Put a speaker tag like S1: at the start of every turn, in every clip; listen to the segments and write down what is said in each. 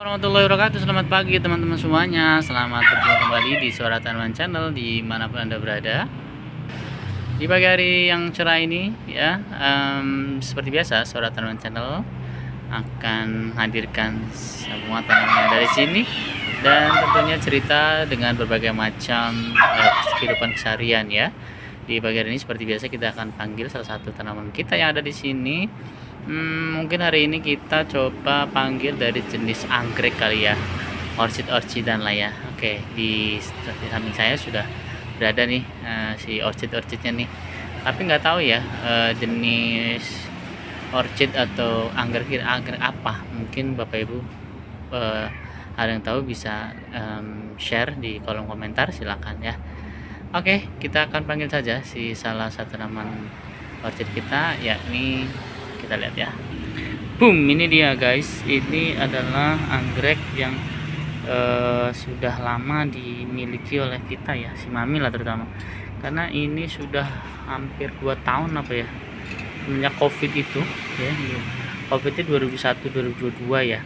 S1: Warahmatullahi wabarakatuh. Selamat pagi teman-teman semuanya. Selamat berjumpa kembali di Suara Tanaman Channel dimanapun Anda berada. Di pagi hari yang cerah ini ya, seperti biasa Suara Tanaman Channel akan hadirkan semua tanaman yang dari sini dan tentunya cerita dengan berbagai macam kehidupan keseharian ya. Di pagi hari ini seperti biasa kita akan panggil salah satu tanaman kita yang ada di sini. Mungkin hari ini kita coba panggil dari jenis anggrek kali ya, orchid-orchidan lah ya. Oke, di samping saya sudah berada nih si orchid-orchidnya nih. Tapi nggak tahu ya jenis orchid atau anggrek apa. Mungkin Bapak Ibu ada yang tahu bisa share di kolom komentar, silakan ya. Oke, kita akan panggil saja si salah satu tanaman orchid kita, yakni kita lihat ya. Boom, ini dia guys. Ini adalah anggrek yang sudah lama dimiliki oleh kita ya, si Mami lah terutama. Karena ini sudah hampir 2 tahun apa ya, semenjak Covid itu ya. Covid itu 2001 2022 ya.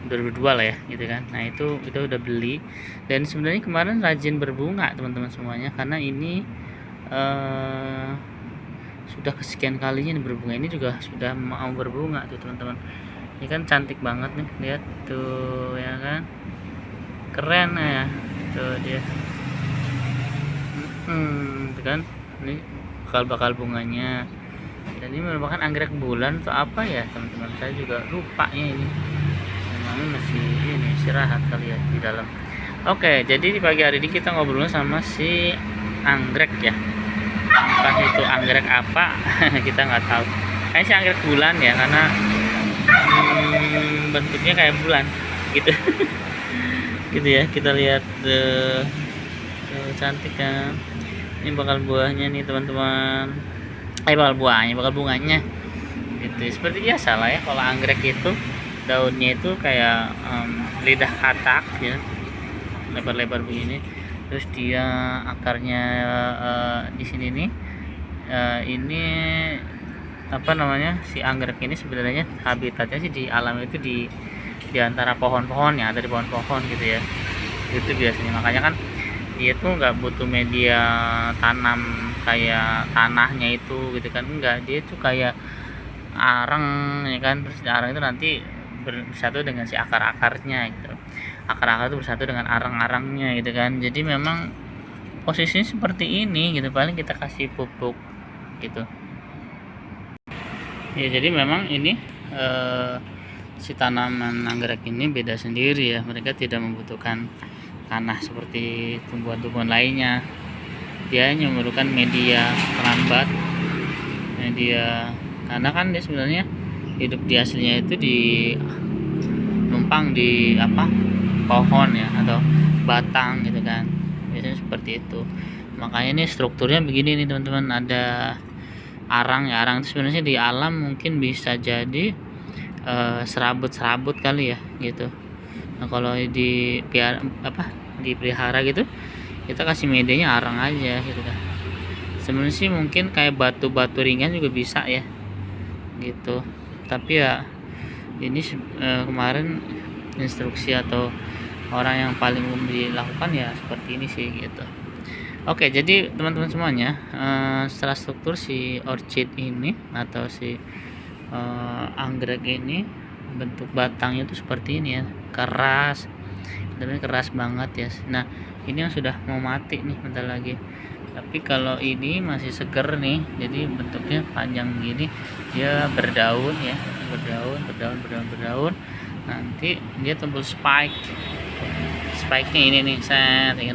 S1: 2002 lah ya gitu kan. Nah itu udah beli dan sebenarnya kemarin rajin berbunga teman-teman semuanya, karena ini sudah kesekian kalinya nih berbunga. Ini juga sudah mau berbunga tuh teman-teman. Ini kan cantik banget nih, lihat tuh ya kan, keren ya tuh dia. Tuh kan, ini bakal bunganya. Dan ini merupakan anggrek bulan atau apa ya teman-teman, saya juga lupa ya ini. Ini masih ini istirahat kali ya di dalam. Oke, jadi di pagi hari ini kita ngobrol sama si anggrek ya. Entah itu anggrek apa kita nggak tahu. Kayaknya si anggrek bulan ya, karena bentuknya kayak bulan gitu. Gitu ya, kita lihat cantik kan. Ini bakal buahnya nih teman-teman. Bakal bunganya. Gitu. Seperti biasa lah ya, kalau anggrek itu daunnya itu kayak lidah katak ya, lebar-lebar begini. Terus dia akarnya di sini nih, ini apa namanya, si anggrek ini sebenarnya habitatnya sih di alam itu di antara pohon-pohon ya, ada di pohon-pohon gitu ya. Itu biasanya, makanya kan dia tuh nggak butuh media tanam kayak tanahnya itu gitu kan, enggak, dia tuh kayak arang ya kan. Terus arang itu nanti bersatu dengan si akar-akarnya gitu. Akar-akar itu bersatu dengan arang-arangnya gitu kan. Jadi memang posisinya seperti ini gitu, paling kita kasih pupuk gitu ya. Jadi memang ini si tanaman anggrek ini beda sendiri ya, mereka tidak membutuhkan tanah seperti tumbuhan-tumbuhan lainnya. Dia hanya memerlukan media perambat, media, karena kan dia sebenarnya hidup di aslinya itu di numpang di apa, pohon ya atau batang gitu kan, biasanya seperti itu. Makanya ini strukturnya begini nih teman-teman, ada arang ya. Arang itu sebenarnya di alam mungkin bisa jadi serabut kali ya gitu. Nah kalau dipelihara gitu, kita kasih medianya arang aja gitu kan. Sebenarnya sih mungkin kayak batu-batu ringan juga bisa ya gitu. Tapi ya ini kemarin instruksi atau orang yang paling umum dilakukan ya seperti ini sih gitu. Oke, jadi teman-teman semuanya, secara struktur si orchid ini atau si anggrek ini, bentuk batangnya itu seperti ini ya, keras, benar keras banget ya. Nah ini yang sudah mau mati nih bentar lagi. Tapi kalau ini masih seger nih, jadi bentuknya panjang gini, dia berdaun ya, berdaun. Nanti dia tumbuh spike-nya ini nih,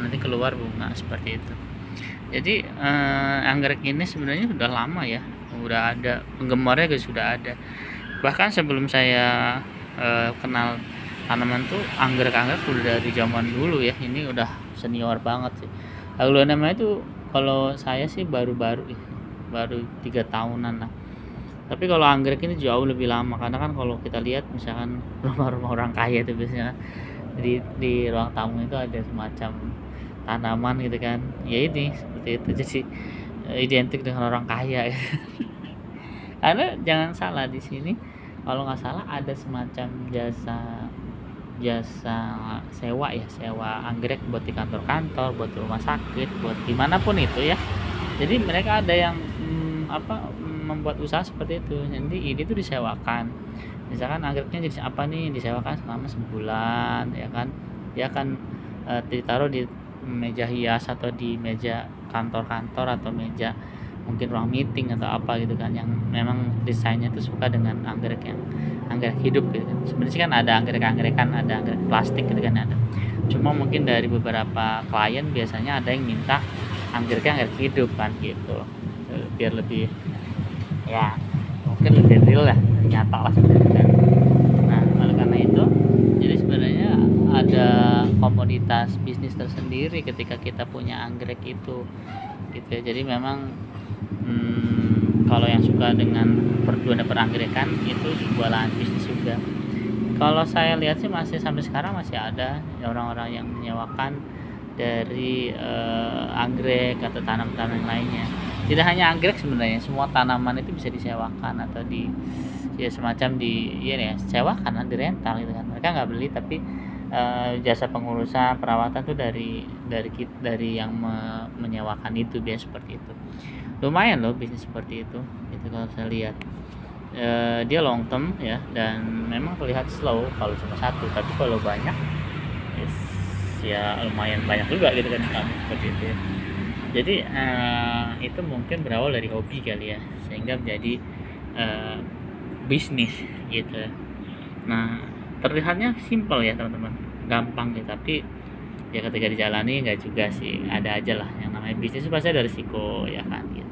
S1: nanti keluar bunga seperti itu. Jadi anggrek ini sebenarnya sudah lama ya, udah ada penggemarnya guys, sudah ada. Bahkan sebelum saya kenal tanaman tuh, anggrek udah dari zaman dulu ya. Ini udah senior banget sih. Lalu namanya itu, kalau saya sih baru 3 tahunan lah. Tapi kalau anggrek ini jauh lebih lama, karena kan kalau kita lihat misalkan rumah-rumah orang kaya itu biasanya di ruang tamu itu ada semacam tanaman gitu kan ya, ini seperti itu. Jadi identik dengan orang kaya. Karena jangan salah, di sini kalau nggak salah ada semacam jasa jasa sewa anggrek buat di kantor-kantor, buat rumah sakit, buat dimanapun itu ya. Jadi mereka ada yang membuat usaha seperti itu. Jadi ini tuh disewakan. Misalkan anggreknya jadi apa nih, disewakan selama sebulan ya kan. Dia akan ditaruh di meja hias atau di meja kantor-kantor atau meja mungkin ruang meeting atau apa gitu kan, yang memang desainnya tuh suka dengan anggrek yang anggrek hidup gitu kan. Sebenarnya sih kan ada anggrek-anggrek ada anggrek plastik gitu kan ada. Cuma mungkin dari beberapa klien biasanya ada yang minta anggreknya anggrek hidup kan gitu. Biar lebih ya mungkin lebih real lah, nyata lah seperti itu. Nah, oleh karena itu jadi sebenarnya ada komoditas bisnis tersendiri ketika kita punya anggrek itu gitu ya. Jadi memang kalau yang suka dengan perduaan peranggerekan itu sebuah lahan bisnis juga. Kalau saya lihat sih masih sampai sekarang masih ada orang-orang yang menyewakan dari anggrek atau tanaman-tanaman lainnya. Tidak hanya anggrek sebenarnya, semua tanaman itu bisa disewakan atau semacam sewakan, dirental gitu kan. Mereka nggak beli tapi jasa pengurusan perawatan tuh dari yang menyewakan itu biasa seperti itu. Lumayan loh bisnis seperti itu kalau saya lihat. Dia long term ya, dan memang terlihat slow kalau cuma satu, tapi kalau banyak ya lumayan banyak juga gitu kan seperti itu ya. Jadi itu mungkin berawal dari hobi kali ya, sehingga menjadi bisnis gitu. Nah, terlihatnya simpel ya teman-teman, gampang ya, tapi ya ketika dijalani nggak juga sih, ada aja lah yang namanya bisnis pasti ada risiko ya kan gitu.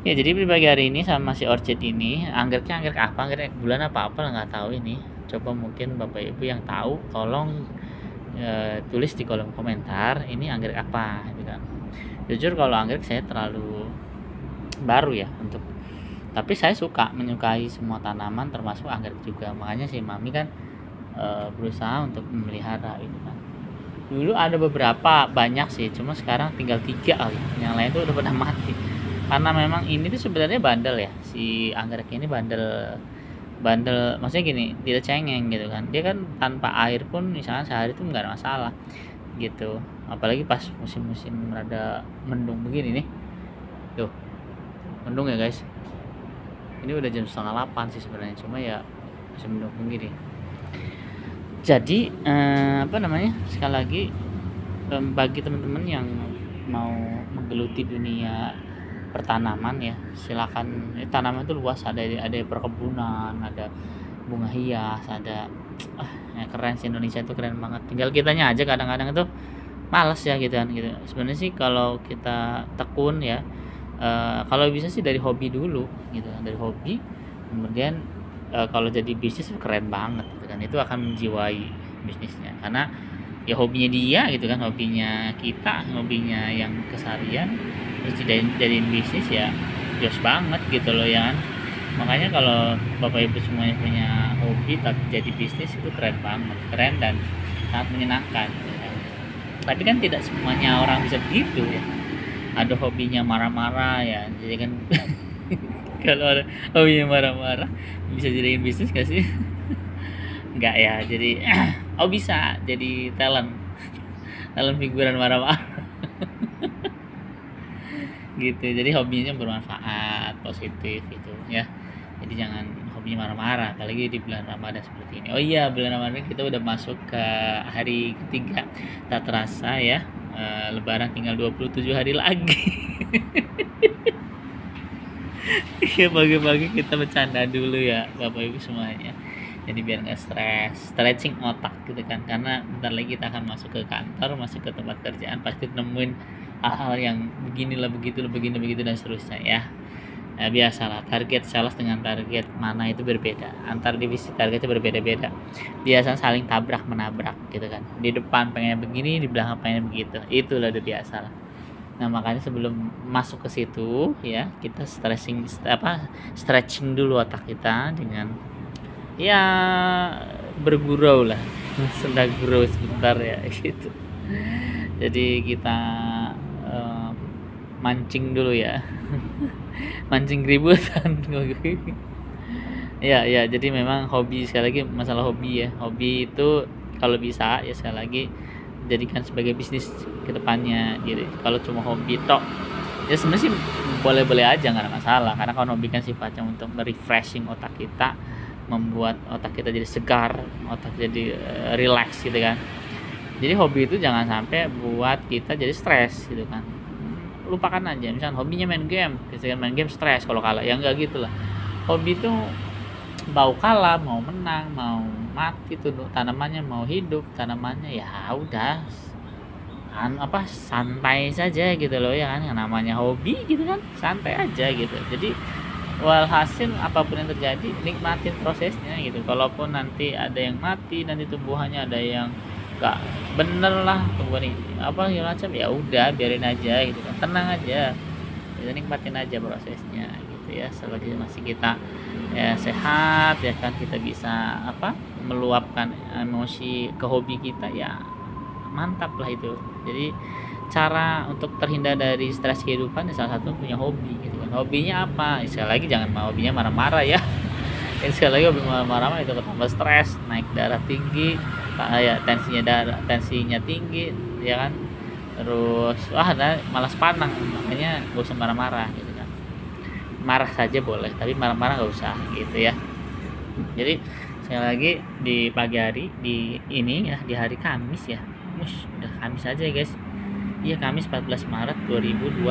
S1: Ya, jadi pagi hari ini sama si Orchid ini anggreknya anggrek apa, anggrek bulan apa lah nggak tahu ini. Coba mungkin Bapak Ibu yang tahu tolong tulis di kolom komentar ini anggrek apa gitu kan. Jujur kalau anggrek saya terlalu baru ya tapi saya menyukai semua tanaman termasuk anggrek juga. Makanya si Mami kan berusaha untuk memelihara itu kan. Dulu ada beberapa banyak sih, cuma sekarang tinggal 3 kali. Yang lain tuh udah pada mati. Karena memang ini tuh sebenarnya bandel ya, si anggrek ini bandel, maksudnya gini, tidak cengeng gitu kan. Dia kan tanpa air pun misalnya sehari itu nggak ada masalah gitu. Apalagi pas musim-musim rada mendung begini nih, tuh mendung ya guys. Ini udah jam 7:30 sih sebenarnya, cuma ya masih mendung begini. Jadi sekali lagi bagi teman-teman yang mau menggeluti dunia pertanaman ya, silakan. Tanaman itu luas, ada perkebunan, ada bunga hias, ada ya keren sih, Indonesia itu keren banget. Tinggal kitanya aja kadang-kadang itu malas ya gitu kan gitu. Sebenarnya sih kalau kita tekun ya, kalau bisa sih dari hobi dulu gitu, dari hobi kemudian kalau jadi bisnis keren banget gitu kan. Itu akan menjiwai bisnisnya, karena ya hobinya dia gitu kan, hobinya kita, hobinya yang keseharian, terus jadiin bisnis ya jos banget gitu loh ya kan. Makanya kalau Bapak Ibu semuanya punya hobi tapi jadi bisnis itu keren banget, keren dan sangat menyenangkan gitu kan. Tapi kan tidak semuanya orang bisa begitu ya, ada hobinya marah-marah ya, jadi kan kalau ada hobinya marah-marah bisa jadiin bisnis gak sih? Enggak ya, jadi bisa jadi talent figuran marah-marah gitu. Jadi hobinya bermanfaat, positif gitu ya. Jadi jangan hobinya marah-marah, apalagi di bulan Ramadan seperti ini. Oh iya, bulan Ramadan kita udah masuk ke hari ketiga, tak terasa ya. Lebaran tinggal 27 hari lagi. Ya pagi-pagi kita bercanda dulu ya Bapak Ibu semuanya, jadi biar nggak stres, stretching otak gitu kan, karena bentar lagi kita akan masuk ke kantor, masuk ke tempat kerjaan, pasti nemuin hal-hal yang beginilah, begitu dan seterusnya ya. Biasalah, target sales dengan target mana itu berbeda, antar divisi targetnya berbeda-beda, biasa saling tabrak menabrak gitu kan. Di depan pengen begini, di belakang pengen begitu, itulah udah biasa lah. Nah, makanya sebelum masuk ke situ ya, kita stretching dulu otak kita dengan ya bergurau lah, sedang gurau sebentar ya gitu. Jadi kita mancing dulu ya. Mancing keributan. Ya, jadi memang hobi, sekali lagi masalah hobi ya. Hobi itu kalau bisa ya sekali lagi jadikan sebagai bisnis ke depannya gitu. Kalau cuma hobi tok ya sebenarnya sih boleh-boleh aja, nggak ada masalah, karena kalau hobi kan sifatnya untuk refreshing otak kita, membuat otak kita jadi segar, otak jadi relax gitu kan. Jadi hobi itu jangan sampai buat kita jadi stres gitu kan. Lupakan aja, misalnya hobinya main game, misalnya main game stres kalau kalah, ya enggak gitu lah. Hobi itu mau kalah, mau menang, mau mati tuh tanamannya, mau hidup tanamannya, ya udah kan santai saja gitu loh ya kan, yang namanya hobi gitu kan, santai aja gitu. Jadi walhasil apapun yang terjadi nikmatin prosesnya gitu. Kalaupun nanti ada yang mati, nanti tumbuhannya ada yang gak bener lah, tumbuhan segala macam, ya udah biarin aja gitu kan, tenang aja, kita nikmatin aja prosesnya gitu ya. Selagi masih kita ya sehat ya kan, kita bisa meluapkan emosi ke hobi kita, ya mantap lah itu. Jadi cara untuk terhindar dari stres kehidupan ya salah satu punya hobi gitu kan. Hobinya apa? Sekali lagi jangan mau hobinya marah-marah ya. Sekali lagi hobi marah-marah itu tambah stres, naik darah tinggi, ya tensinya tinggi ya kan. Terus malas panang, makanya gak usah marah-marah gitu kan. Marah saja boleh, tapi marah-marah gak usah gitu ya. Jadi sekali lagi di pagi hari di ini ya, di hari Kamis ya. Udah Kamis aja ya guys. Iya, Kamis 14 Maret 2024,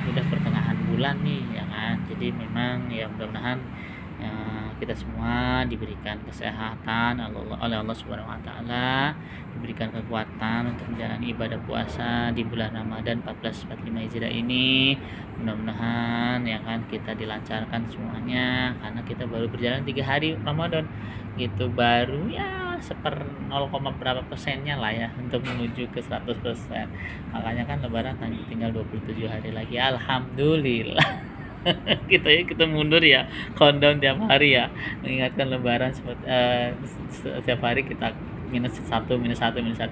S1: udah pertengahan bulan nih ya kan. Jadi memang ya mudah-mudahan ya, kita semua diberikan kesehatan oleh Allah Subhanahu wa taala, diberikan kekuatan untuk menjalani ibadah puasa di bulan Ramadan 1445 Hijriah ini. Mudah-mudahan ya kan kita dilancarkan semuanya, karena kita baru berjalan 3 hari Ramadan gitu, baru ya 0, berapa persennya lah ya untuk menuju ke 100%. Makanya kan lebaran tinggal 27 hari lagi, alhamdulillah. kita mundur ya, countdown tiap hari ya, mengingatkan lebaran setiap hari kita -1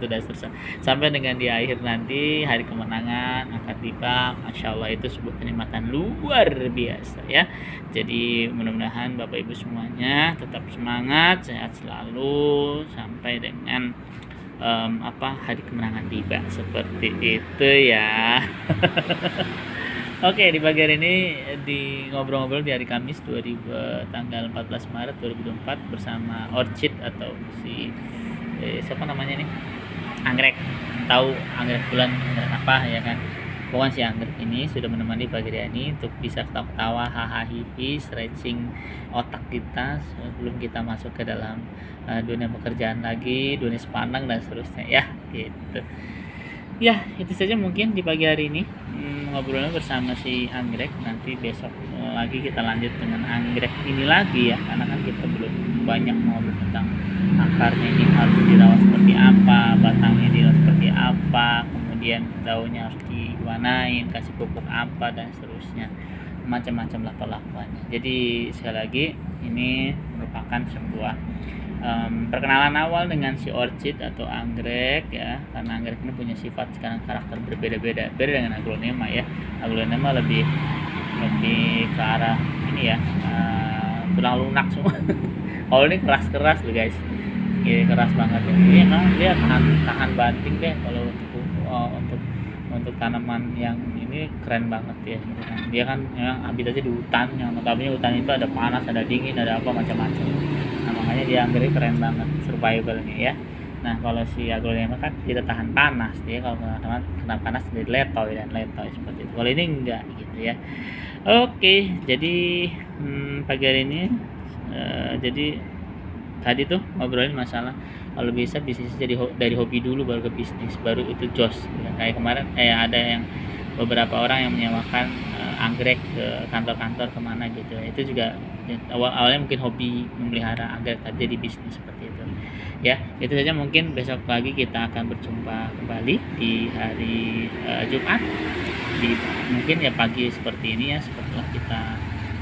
S1: dan seterusnya sampai dengan di akhir nanti hari kemenangan akan tiba. Masya Allah, itu sebuah kenikmatan luar biasa ya. Jadi mudah-mudahan Bapak Ibu semuanya tetap semangat, sehat selalu sampai dengan hari kemenangan tiba, seperti itu ya. Oke, di pagi hari ini di ngobrol-ngobrol di hari Kamis tanggal 14 Maret 2024 bersama Orchid atau si siapa namanya nih, anggrek. Tahu anggrek bulan, anggrek apa ya kan. Pokoknya si anggrek ini sudah menemani pagi hari ini untuk bisa ketawa-tawa, hahaha, stretching otak kita sebelum kita masuk ke dalam dunia pekerjaan lagi, dunia sepandang dan seterusnya ya gitu. Ya, itu saja mungkin di pagi hari ini ngobrolnya bersama si anggrek. Nanti besok lagi kita lanjut dengan anggrek ini lagi ya, karena kan kita belum banyak ngobrol tentang akarnya ini harus dirawat seperti apa, batangnya dirawat seperti apa, kemudian daunnya harus diwarnain, kasih pupuk apa dan seterusnya, macam-macam lah perlakuannya. Jadi sekali lagi ini merupakan sebuah perkenalan awal dengan si orchid atau anggrek ya, karena anggrek ini punya sifat sekarang karakter berbeda-beda, beda dengan aglonema ya. Aglonema lebih ke arah ini ya, tulang lunak semua. Kalau ini keras loh guys, ya, keras banget ya. Ini emang dia tahan banting deh. Kalau untuk tanaman yang ini keren banget ya gitu kan. Dia kan memang habitatnya di hutan, yang notabene hutan itu ada panas, ada dingin, ada apa macam-macam. Nah, makanya dia anggrek keren banget survivalnya ya. Nah, kalau si aglonema kan tidak tahan panas, dia kalau kena panas jadi letoy seperti itu. Kalau ini enggak gitu ya. Oke, jadi pagi hari ini jadi tadi tuh ngobrolin masalah kalau bisa bisnis jadi dari hobi dulu baru ke bisnis, baru itu jos ya. Kayak kemarin ada yang beberapa orang yang menyewakan anggrek ke kantor-kantor kemana gitu, itu juga awalnya mungkin hobi memelihara anggrek tadi di bisnis seperti itu ya. Itu saja, mungkin besok pagi kita akan berjumpa kembali di hari Jumat mungkin ya pagi seperti ini ya, setelah kita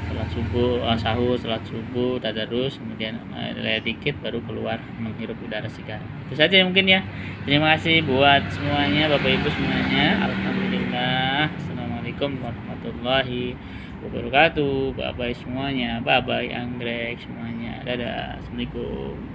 S1: sholat subuh, sahur, sholat subuh, tadarus, kemudian lihat dikit baru keluar menghirup udara segar. Itu saja mungkin ya. Terima kasih buat semuanya, Bapak Ibu semuanya. Alhamdulillah. Assalamualaikum warahmatullahi wabarakatuh. Bye bye semuanya. Bye bye anggrek semuanya. Dadah. Assalamualaikum.